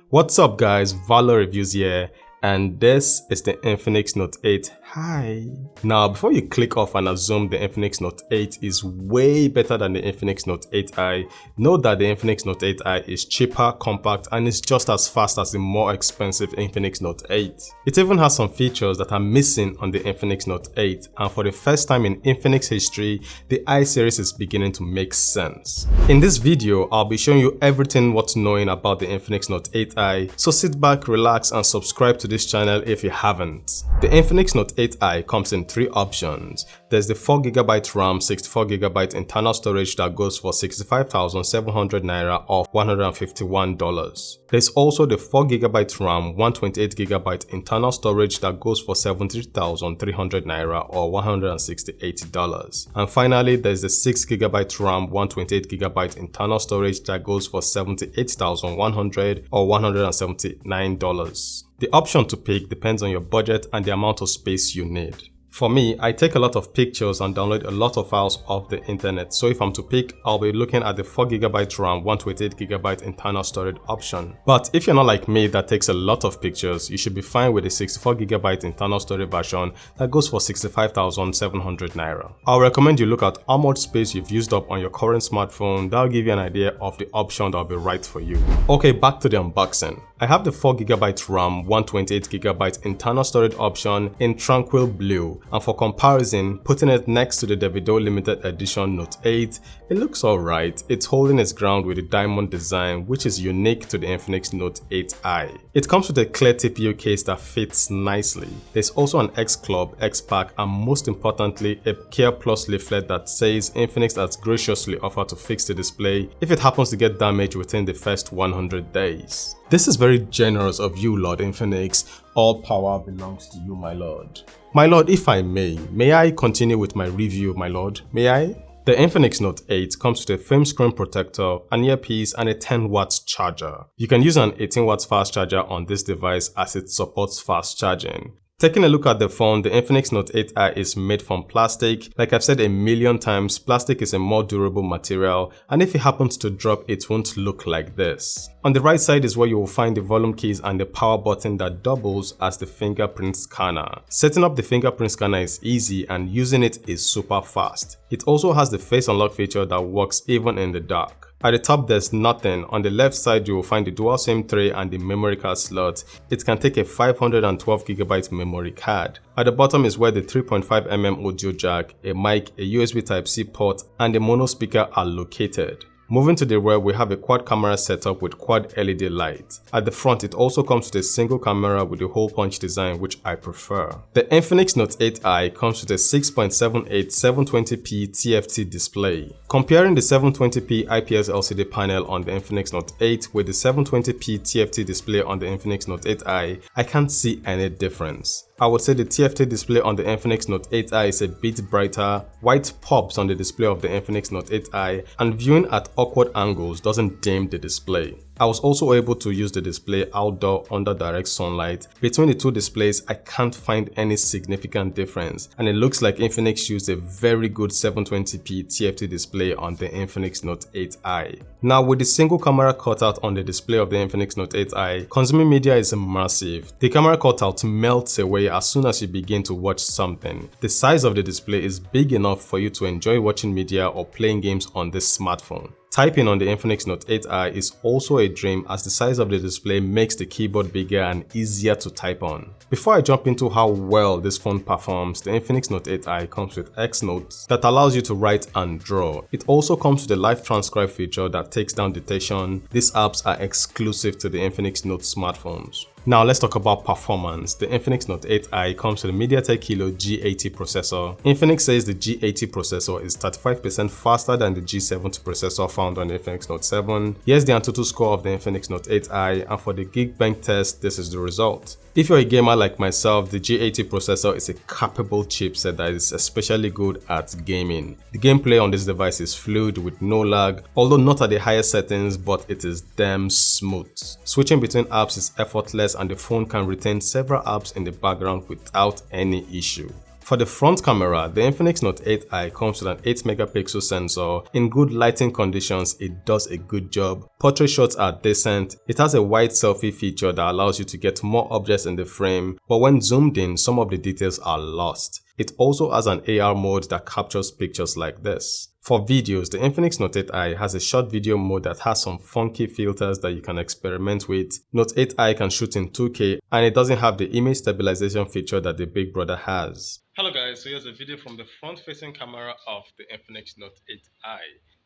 What's up guys, Valor Reviews here, and this is the Infinix Note 8. Hi! Now before you click off and assume the Infinix Note 8 is way better than the Infinix Note 8i, note that the Infinix Note 8i is cheaper, compact, and is just as fast as the more expensive Infinix Note 8. It even has some features that are missing on the Infinix Note 8, and for the first time in Infinix history, the i series is beginning to make sense. In this video, I'll be showing you everything worth knowing about the Infinix Note 8i, so sit back, relax, and subscribe to this channel if you haven't. The Infinix Note 8i comes in three options. There's the 4GB RAM, 64GB internal storage that goes for 65,700 naira or $151. There's also the 4GB RAM, 128GB internal storage that goes for 73,300 naira or $168. And finally, there's the 6GB RAM, 128GB internal storage that goes for 78,100 or $179. The option to pick depends on your budget and the amount of space you need. For me, I take a lot of pictures and download a lot of files off the internet, so if I'm to pick, I'll be looking at the 4GB RAM, 128GB internal storage option. But if you're not like me that takes a lot of pictures, you should be fine with the 64GB internal storage version that goes for 65,700 naira. I'll recommend you look at how much space you've used up on your current smartphone. That'll give you an idea of the option that'll be right for you. Okay, back to the unboxing. I have the 4GB RAM, 128GB internal storage option in tranquil blue, and for comparison, putting it next to the Davido limited edition Note 8, it looks alright. It's holding its ground with the diamond design, which is unique to the Infinix Note 8i. It comes with a clear TPU case that fits nicely. There's also an X Club, X Pack, and most importantly, a Care Plus leaflet that says Infinix has graciously offered to fix the display if it happens to get damaged within the first 100 days. This is very generous of you, Lord Infinix. All power belongs to you, my lord. My lord, if I may I continue with my review, my lord? May I? The Infinix Note 8 comes with a film screen protector, an earpiece, and a 10W charger. You can use an 18W fast charger on this device as it supports fast charging. Taking a look at the phone, the Infinix Note 8i is made from plastic. Like I've said a million times, plastic is a more durable material, and if it happens to drop, it won't look like this. On the right side is where you will find the volume keys and the power button that doubles as the fingerprint scanner. Setting up the fingerprint scanner is easy and using it is super fast. It also has the face unlock feature that works even in the dark. At the top there's nothing. On the left side you will find the dual SIM tray and the memory card slot. It can take a 512GB memory card. At the bottom is where the 3.5mm audio jack, a mic, a USB Type-C port, and a mono speaker are located. Moving to the rear, we have a quad camera setup with quad LED light. At the front, it also comes with a single camera with a hole punch design, which I prefer. The Infinix Note 8i comes with a 6.78 720p TFT display. Comparing the 720p IPS LCD panel on the Infinix Note 8 with the 720p TFT display on the Infinix Note 8i, I can't see any difference. I would say the TFT display on the Infinix Note 8i is a bit brighter, white pops on the display of the Infinix Note 8i, and viewing at awkward angles doesn't dim the display. I was also able to use the display outdoor under direct sunlight. Between the two displays, I can't find any significant difference, and it looks like Infinix used a very good 720p TFT display on the Infinix Note 8i. Now with the single camera cutout on the display of the Infinix Note 8i, consuming media is immersive. The camera cutout melts away as soon as you begin to watch something. The size of the display is big enough for you to enjoy watching media or playing games on this smartphone. Typing on the Infinix Note 8i is also a dream as the size of the display makes the keyboard bigger and easier to type on. Before I jump into how well this phone performs, the Infinix Note 8i comes with X Notes that allows you to write and draw. It also comes with a live transcribe feature that takes down dictation. These apps are exclusive to the Infinix Note smartphones. Now let's talk about performance. The Infinix Note 8i comes with a mediatek helio G80 processor. Infinix says the G80 processor is 35% faster than the G70 processor found on the Infinix Note 7. Here's the Antutu score of the Infinix Note 8i, and for the Geekbench test, this is the result. If you're a gamer like myself, the G80 processor is a capable chipset that is especially good at gaming. The gameplay on this device is fluid with no lag, although not at the highest settings, but it is damn smooth. Switching between apps is effortless and the phone can retain several apps in the background without any issue. For the front camera, the Infinix Note 8i comes with an 8 megapixel sensor. In good lighting conditions, it does a good job. Portrait shots are decent. It has a wide selfie feature that allows you to get more objects in the frame, but when zoomed in, some of the details are lost. It also has an AR mode that captures pictures like this. For videos, the Infinix Note 8i has a short video mode that has some funky filters that you can experiment with. Note 8i can shoot in 2K and it doesn't have the image stabilization feature that the big brother has. Hello guys, so here's a video from the front-facing camera of the Infinix Note 8i.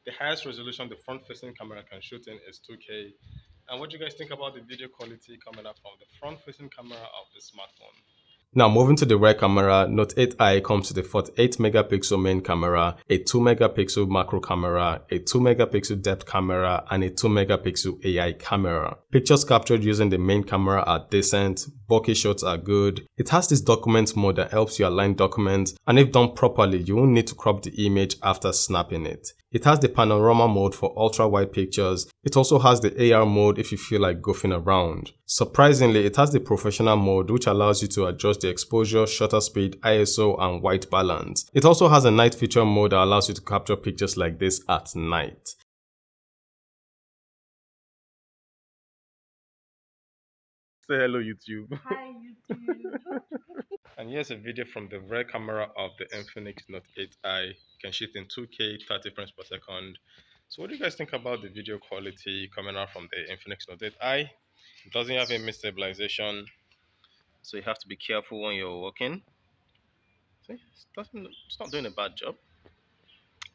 The highest resolution the front-facing camera can shoot in is 2K. And what do you guys think about the video quality coming up from the front-facing camera of the smartphone? Now moving to the rear camera, Note 8i comes with a 48 megapixel main camera, a 2 megapixel macro camera, a 2 megapixel depth camera, and a 2 megapixel AI camera. Pictures captured using the main camera are decent, bulky shots are good. It has this document mode that helps you align documents, and if done properly, you won't need to crop the image after snapping it. It has the panorama mode for ultra-wide pictures. It also has the AR mode if you feel like goofing around. Surprisingly, it has the professional mode which allows you to adjust the exposure, shutter speed, ISO, and white balance. It also has a night feature mode that allows you to capture pictures like this at night. Say hello YouTube. Hi YouTube. And here's a video from the rear camera of the Infinix Note 8i. You can shoot in 2K, 30 frames per second. So what do you guys think about the video quality coming out from the Infinix Note 8i? It doesn't have image stabilization, so you have to be careful when you're working. See, it's not doing a bad job.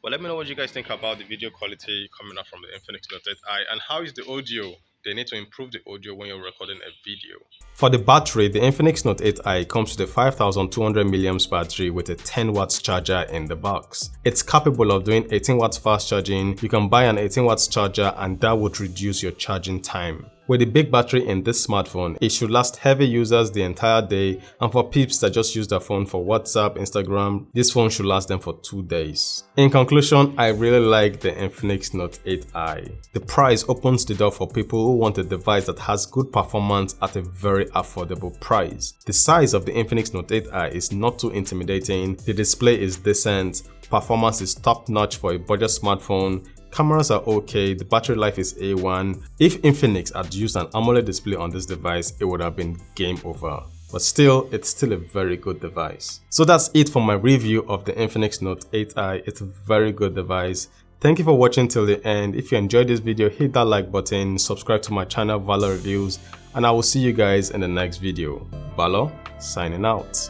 But let me know what you guys think about the video quality coming out from the Infinix Note 8i, and how is the audio? They need to improve the audio when you're recording a video. For the battery, the Infinix Note 8i comes with a 5200 mAh battery with a 10 watts charger in the box. It's capable of doing 18 watts fast charging. You can buy an 18 watts charger and that would reduce your charging time. With the big battery in this smartphone, it should last heavy users the entire day, and for peeps that just use their phone for WhatsApp, Instagram, this phone should last them for 2 days. In conclusion, I really like the Infinix Note 8i. The price opens the door for people who want a device that has good performance at a very affordable price. The size of the Infinix Note 8i is not too intimidating, the display is decent, performance is top-notch for a budget smartphone, cameras are okay, the battery life is A1. If Infinix had used an AMOLED display on this device, it would have been game over. But still, it's still a very good device. So that's it for my review of the Infinix Note 8i. It's a very good device. Thank you for watching till the end. If you enjoyed this video, hit that like button, subscribe to my channel Valor Reviews, and I will see you guys in the next video. Valor, signing out.